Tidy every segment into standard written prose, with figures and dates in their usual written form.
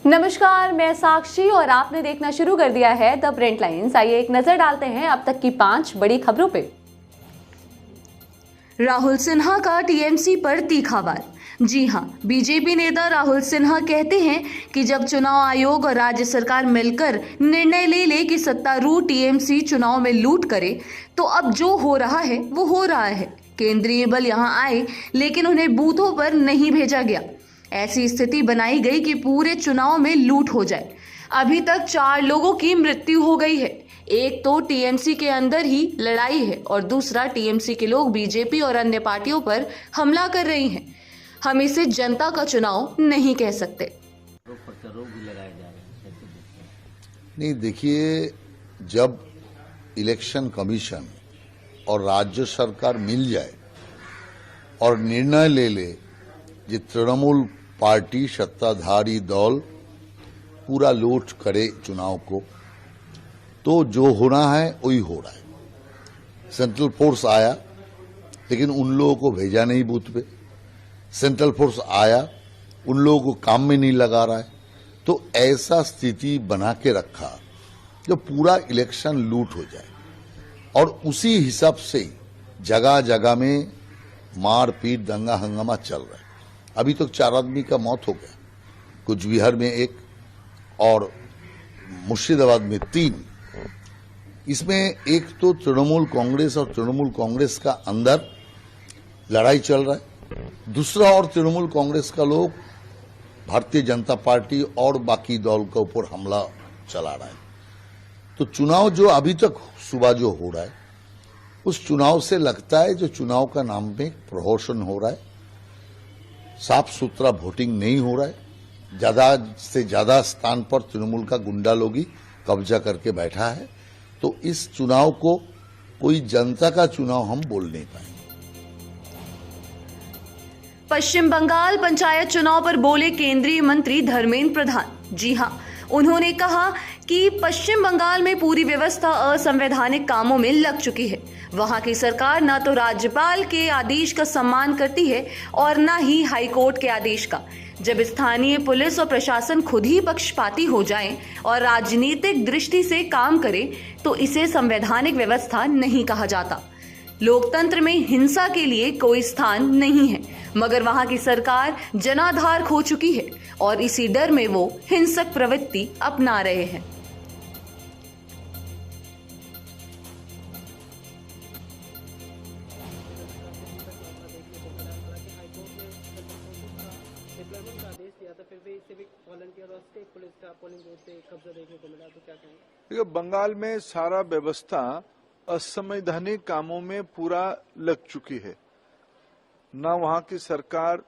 नमस्कार, मैं साक्षी और आपने देखना शुरू कर दिया है द प्रिंट लाइन्स। आइए एक नजर डालते हैं अब तक की 5 बड़ी खबरों पे। राहुल सिन्हा का टीएमसी पर तीखा वार। जी हां, बीजेपी नेता राहुल सिन्हा कहते हैं कि जब चुनाव आयोग और राज्य सरकार मिलकर निर्णय ले कि सत्तारूढ़ टीएमसी चुनाव में लूट करे, तो अब जो हो रहा है वो हो रहा है। केंद्रीय बल यहां आए लेकिन उन्हें बूथों पर नहीं भेजा गया। ऐसी स्थिति बनाई गई कि पूरे चुनाव में लूट हो जाए। अभी तक 4 लोगों की मृत्यु हो गई है। एक तो टीएमसी के अंदर ही लड़ाई है और दूसरा टीएमसी के लोग बीजेपी और अन्य पार्टियों पर हमला कर रही हैं। हम इसे जनता का चुनाव नहीं कह सकते। नहीं, देखिए, जब इलेक्शन कमीशन और राज्य सरकार मिल जाए और निर्णय ले कि तृणमूल पार्टी सत्ताधारी दल पूरा लूट करे चुनाव को, तो जो होना है वही हो रहा है। सेंट्रल फोर्स आया लेकिन उन लोगों को भेजा नहीं बूथ पे। सेंट्रल फोर्स आया, उन लोगों को काम में नहीं लगा रहा है। तो ऐसा स्थिति बना के रखा जो पूरा इलेक्शन लूट हो जाए, और उसी हिसाब से जगह जगह में मारपीट दंगा हंगामा चल रहा है। अभी तक 4 आदमी का मौत हो गया, कुछ बिहार में 1 और मुर्शिदाबाद में 3। इसमें एक तो तृणमूल कांग्रेस और तृणमूल कांग्रेस का अंदर लड़ाई चल रहा है, दूसरा और तृणमूल कांग्रेस का लोग भारतीय जनता पार्टी और बाकी दल के ऊपर हमला चला रहा है। तो चुनाव जो अभी तक सुबह जो हो रहा है, उस चुनाव से लगता है जो चुनाव का नाम में प्रहसन हो रहा है, साफ सुथरा वोटिंग नहीं हो रहा है। ज्यादा से ज्यादा स्थान पर तृणमूल का गुंडा लोग ही कब्जा करके बैठा है। तो इस चुनाव को कोई जनता का चुनाव हम बोल नहीं पाएंगे। पश्चिम बंगाल पंचायत चुनाव पर बोले केंद्रीय मंत्री धर्मेंद्र प्रधान। जी हां, उन्होंने कहा कि पश्चिम बंगाल में पूरी व्यवस्था असंवैधानिक कामों में लग चुकी है। वहां की सरकार न तो राज्यपाल के आदेश का सम्मान करती है और न ही हाईकोर्ट के आदेश का। जब स्थानीय पुलिस और प्रशासन खुद ही पक्षपाती हो जाए और राजनीतिक दृष्टि से काम करे, तो इसे संवैधानिक व्यवस्था नहीं कहा जाता। लोकतंत्र में हिंसा के लिए कोई स्थान नहीं है, मगर वहां की सरकार जनाधार खो चुकी है और इसी डर में वो हिंसक प्रवृत्ति अपना रहे हैं। बंगाल में सारा व्यवस्था असंवैधानिक कामों में पूरा लग चुकी है। ना वहां की सरकार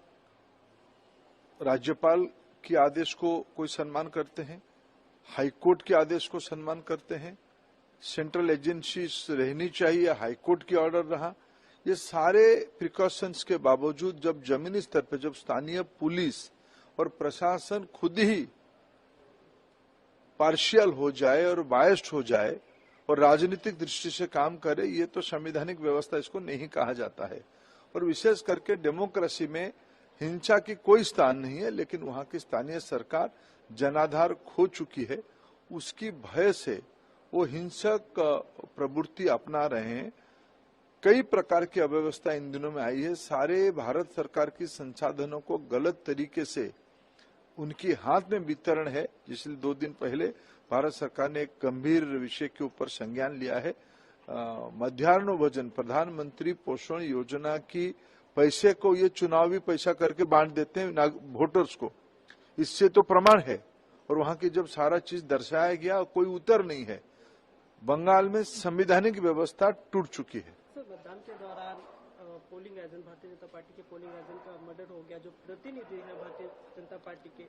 राज्यपाल के आदेश को कोई सम्मान करते हैं, हाईकोर्ट के आदेश को सम्मान करते हैं। सेंट्रल एजेंसी रहनी चाहिए, हाईकोर्ट की ऑर्डर रहा। ये सारे प्रिकॉशंस के बावजूद जब जमीनी स्तर पर जब स्थानीय पुलिस और प्रशासन खुद ही पार्शियल हो जाए और बायस्ड हो जाए और राजनीतिक दृष्टि से काम करे, ये तो संवैधानिक व्यवस्था इसको नहीं कहा जाता है। और विशेष करके डेमोक्रेसी में हिंसा की कोई स्थान नहीं है, लेकिन वहां की स्थानीय सरकार जनाधार खो चुकी है। उसकी भय से वो हिंसक प्रवृत्ति अपना रहे हैं। कई प्रकार की अव्यवस्था इन दिनों में आई है। सारे भारत सरकार की संसाधनों को गलत तरीके से उनकी हाथ में वितरण है। इसलिए 2 दिन पहले भारत सरकार ने एक गंभीर विषय के ऊपर संज्ञान लिया है। मध्याह्न भोजन प्रधानमंत्री पोषण योजना की पैसे को ये चुनावी पैसा करके बांट देते हैं वोटर्स को। इससे तो प्रमाण है। और वहां की जब सारा चीज दर्शाया गया, कोई उत्तर नहीं है। बंगाल में संवैधानिक व्यवस्था टूट चुकी है। मतदान के दौरान polling agent, Bharatiya Janata party के पोलिंग एजेंट का मर्डर हो गया, जो प्रतिनिधि है भारतीय जनता पार्टी के।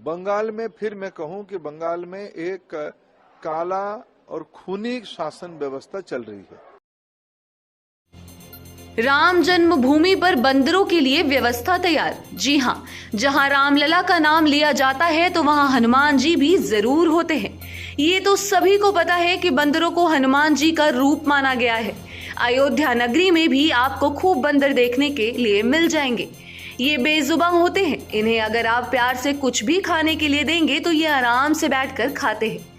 बंगाल में फिर मैं कहूं कि बंगाल में एक काला और खूनी शासन व्यवस्था चल रही है। राम जन्मभूमि पर बंदरों के लिए व्यवस्था तैयार। जी हां, जहां रामलला का नाम लिया जाता है तो वहां हनुमान जी भी जरूर होते हैं। ये तो सभी को पता है कि बंदरों को हनुमान जी का रूप माना गया है। अयोध्या नगरी में भी आपको खूब बंदर देखने के लिए मिल जाएंगे। ये बेजुबान होते हैं, इन्हें अगर आप प्यार से कुछ भी खाने के लिए देंगे तो ये आराम से बैठकर खाते हैं।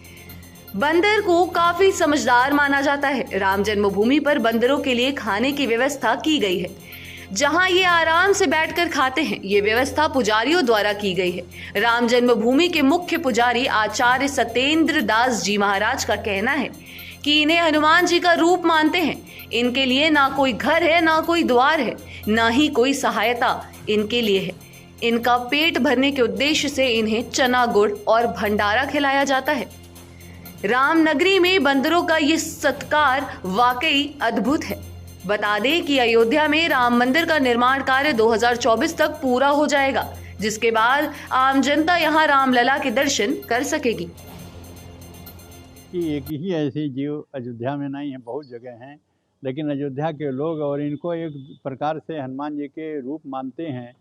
बंदर को काफी समझदार माना जाता है। राम जन्मभूमि पर बंदरों के लिए खाने की व्यवस्था की गई है। जहां ये आराम से बैठकर खाते हैं, ये व्यवस्था पुजारियों द्वारा की गई है। राम जन्मभूमि के मुख्य पुजारी आचार्य सत्येंद्र दास जी महाराज का कहना है कि इन्हें हनुमान जी का रूप मानते हैं। इनके लिए ना कोई घर है, ना कोई द्वार है, ना ही कोई सहायता इनके लिए है। इनका पेट भरने के उद्देश्य से इन्हें चना गुड़ और भंडारा खिलाया जाता है। रामनगरी में बंदरों का ये सत्कार वाकई अद्भुत है। बता दें कि अयोध्या में राम मंदिर का निर्माण कार्य 2024 तक पूरा हो जाएगा, जिसके बाद आम जनता यहां रामलला के दर्शन कर सकेगी। कि एक ही ऐसी जीव अयोध्या में नहीं है, बहुत जगह हैं, लेकिन अयोध्या के लोग और इनको एक प्रकार से हनुमान जी के रूप मानते हैं।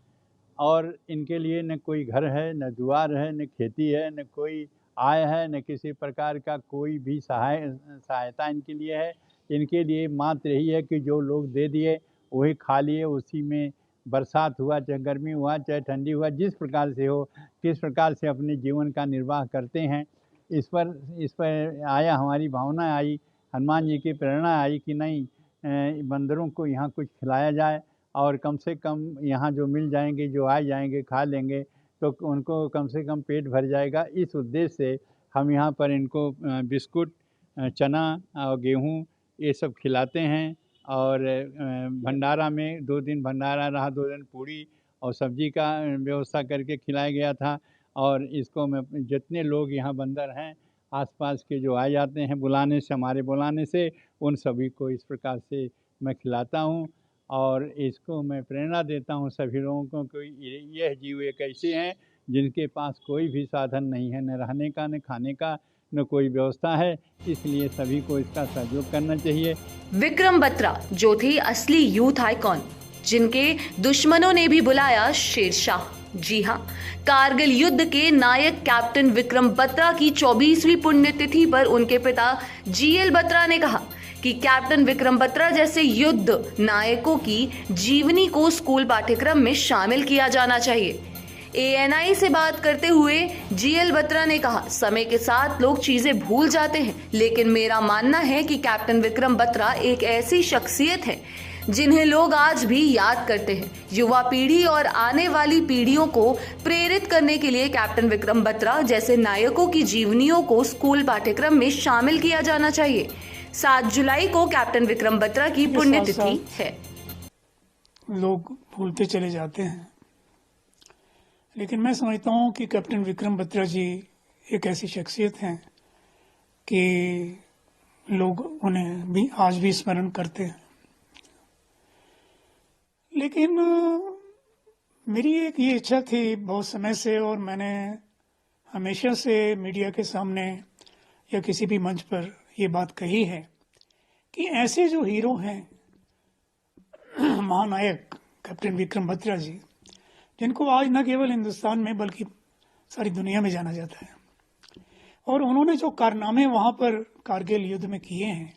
और इनके लिए न कोई घर है, न द्वार है, न खेती है, न कोई आय है, न किसी प्रकार का कोई भी सहायता इनके लिए है। इनके लिए मात्र यही है कि जो लोग दे दिए वही खा लिए, उसी में बरसात हुआ, चाहे गर्मी हुआ, चाहे ठंडी हुआ, जिस प्रकार से हो, किस प्रकार से अपने जीवन का निर्वाह करते हैं। इस पर आया, हमारी भावना आई, हनुमान जी की प्रेरणा आई कि नहीं, बंदरों को यहाँ कुछ खिलाया जाए और कम से कम यहाँ जो मिल जाएंगे, जो आ जाएंगे, खा लेंगे तो उनको कम से कम पेट भर जाएगा। इस उद्देश्य से हम यहाँ पर इनको बिस्कुट, चना और गेहूँ ये सब खिलाते हैं। और भंडारा में 2 दिन भंडारा रहा, 2 दिन पूड़ी और सब्जी का व्यवस्था करके खिलाया गया था। और इसको मैं जितने लोग यहाँ बंदर हैं आसपास के जो आ जाते हैं बुलाने से, हमारे बुलाने से, उन सभी को इस प्रकार से मैं खिलाता हूँ। और इसको मैं प्रेरणा देता हूँ सभी लोगों को कि यह जीव एक ऐसे हैं जिनके पास कोई भी साधन नहीं है, न रहने का, न खाने का, न कोई व्यवस्था है। इसलिए सभी को इसका सहयोग करना चाहिए। विक्रम बत्रा जो थे असली यूथ आइकॉन, जिनके दुश्मनों ने भी बुलाया शेरशाह। जी हाँ, कारगिल युद्ध के नायक कैप्टन विक्रम बत्रा की 24वीं पुण्यतिथि पर उनके पिता जीएल बत्रा ने कहा कि कैप्टन विक्रम बत्रा जैसे युद्ध नायकों की जीवनी को स्कूल पाठ्यक्रम में शामिल किया जाना चाहिए। ANI से बात करते हुए जीएल बत्रा ने कहा, समय के साथ लोग चीजें भूल जाते हैं, लेकिन मेरा मानना है कि कैप्टन विक्रम बत्रा एक ऐसी शख्सियत है जिन्हें लोग आज भी याद करते हैं। युवा पीढ़ी और आने वाली पीढ़ियों को प्रेरित करने के लिए कैप्टन विक्रम बत्रा जैसे नायकों की जीवनियों को स्कूल पाठ्यक्रम में शामिल किया जाना चाहिए। 7 जुलाई को कैप्टन विक्रम बत्रा की पुण्यतिथि है। लोग भूलते चले जाते हैं, लेकिन मैं समझता हूं कि कैप्टन विक्रम बत्रा जी एक ऐसी शख्सियत हैं कि लोग उन्हें भी आज भी स्मरण करते हैं। लेकिन मेरी एक ये इच्छा थी बहुत समय से, और मैंने हमेशा से मीडिया के सामने या किसी भी मंच पर ये बात कही है कि ऐसे जो हीरो हैं, महानायक कैप्टन विक्रम बत्रा जी, जिनको आज न केवल हिंदुस्तान में बल्कि सारी दुनिया में जाना जाता है, और उन्होंने जो कारनामे वहां पर कारगिल युद्ध में किए हैं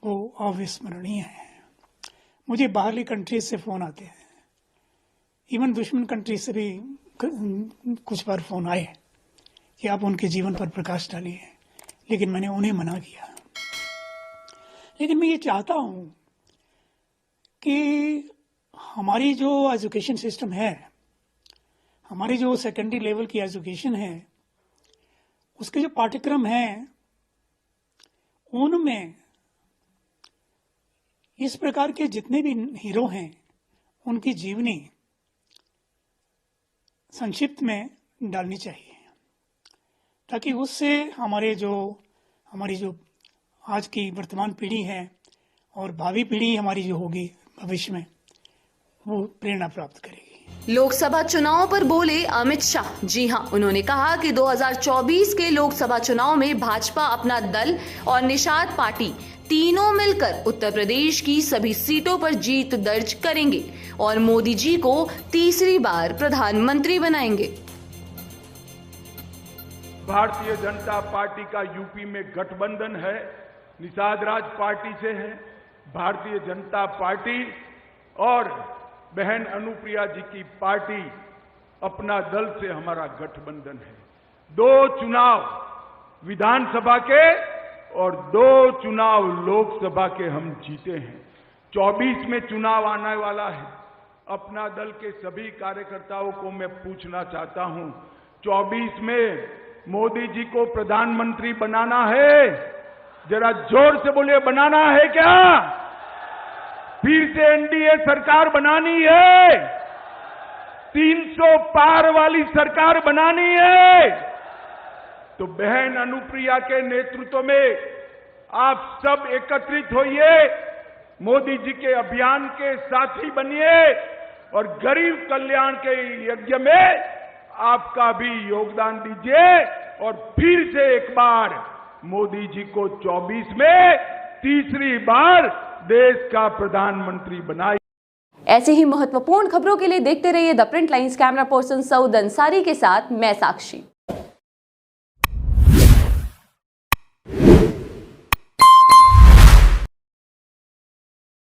वो अविस्मरणीय हैं। मुझे बाहरली कंट्रीज से फोन आते हैं, इवन दुश्मन कंट्रीज से भी कुछ बार फोन आए कि आप उनके जीवन पर प्रकाश डालिए, लेकिन मैंने उन्हें मना किया। लेकिन मैं ये चाहता हूं कि हमारी जो एजुकेशन सिस्टम है, हमारी जो सेकेंडरी लेवल की एजुकेशन है, उसके जो पाठ्यक्रम हैं उनमें इस प्रकार के जितने भी हीरो हैं उनकी जीवनी संक्षिप्त में डालनी चाहिए, ताकि उससे हमारी जो आज की वर्तमान पीढ़ी है और भावी पीढ़ी हमारी जो होगी भविष्य में, वो प्रेरणा प्राप्त करेगी। लोकसभा चुनाव पर बोले अमित शाह। जी हां, उन्होंने कहा कि 2024 के लोकसभा चुनाव में भाजपा अपना दल और निषाद पार्टी तीनों मिलकर उत्तर प्रदेश की सभी सीटों पर जीत दर्ज करेंगे और मोदी जी को तीसरी बार प्रधानमंत्री बनाएंगे। भारतीय जनता पार्टी का यूपी में गठबंधन है, निषाद राज पार्टी से है। भारतीय जनता पार्टी और बहन अनुप्रिया जी की पार्टी अपना दल से हमारा गठबंधन है। 2 चुनाव विधानसभा के और 2 चुनाव लोकसभा के हम जीते हैं। 24 में चुनाव आने वाला है। अपना दल के सभी कार्यकर्ताओं को मैं पूछना चाहता हूं, 24 में मोदी जी को प्रधानमंत्री बनाना है? जरा जोर से बोलिए, बनाना है क्या? फिर से एनडीए सरकार बनानी है? 300 पार वाली सरकार बनानी है? तो बहन अनुप्रिया के नेतृत्व में आप सब एकत्रित होइए, मोदी जी के अभियान के साथी बनिए और गरीब कल्याण के यज्ञ में आपका भी योगदान दीजिए और फिर से एक बार मोदी जी को 24 में तीसरी बार देश का प्रधानमंत्री बनाइए। ऐसे ही महत्वपूर्ण खबरों के लिए देखते रहिए the print lines. Camera person Saud Ansari के साथ मैं साक्षी।